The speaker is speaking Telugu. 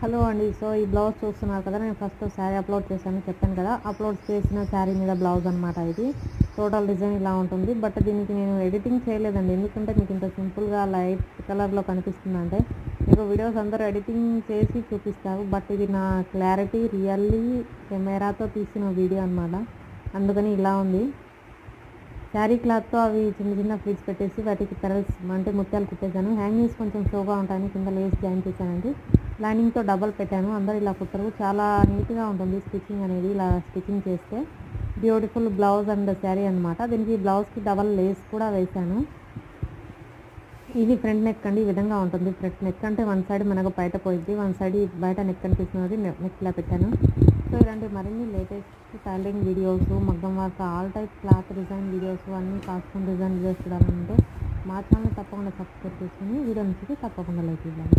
హలో అండి. సో ఈ బ్లౌజ్ చూస్తున్నారు కదా, నేను ఫస్ట్ శారీ అప్లోడ్ చేశాను చెప్పాను కదా. అప్లోడ్ చేసిన శారీ మీద బ్లౌజ్ అనమాట. ఇది టోటల్ డిజైన్ ఇలా ఉంటుంది. బట్ దీనికి నేను ఎడిటింగ్ చేయలేదండి, ఎందుకంటే మీకు ఇంత సింపుల్గా లైట్ కలర్లో కనిపిస్తుందంటే మీకు వీడియోస్ అందరూ ఎడిటింగ్ చేసి చూపిస్తారు. బట్ ఇది నా క్లారిటీ రియల్లీ కెమెరాతో తీసిన వీడియో అనమాట. అందుకని ఇలా ఉంది. శారీ క్లాత్తో అవి చిన్న చిన్న ఫ్లిట్స్ పెట్టేసి వాటికి పెరల్స్ అంటే ముత్యాలు కుట్టేశాను. హ్యాంగింగ్స్ కొంచెం షోగా ఉంటాయని కింద లేస్ జాయిన్ చేశానండి. లైనింగ్తో డబల్ పెట్టాను. అందరూ ఇలా కుట్టరు, చాలా నీట్గా ఉంటుంది స్టిచ్చింగ్ అనేది. ఇలా స్టిచ్చింగ్ చేస్తే బ్యూటిఫుల్ బ్లౌజ్ అండ్ శారీ అనమాట. దీనికి బ్లౌజ్కి డబల్ లేస్ కూడా వేశాను. ఇది ఫ్రంట్ నెక్ అండి, ఈ విధంగా ఉంటుంది. ఫ్రంట్ నెక్ అంటే వన్ సైడ్ మనకు బయట పోయింది, వన్ సైడ్ బయట నెక్ కనిపిస్తున్నది. నెక్ ఇలా పెట్టాను. సో ఇలాంటి మరిన్ని లేటెస్ట్ టైలరింగ్ వీడియోస్, మగ్గం work, all type cloth design videos, అన్నీ కాస్ట్యూమ్ డిజైన్ వీడియోస్ చూడాలంటే మా ఛానల్ తప్పకుండా సబ్స్క్రైబ్ చేసుకుని వీడియో నుంచి తప్పకుండా లైక్ ఇవ్వండి.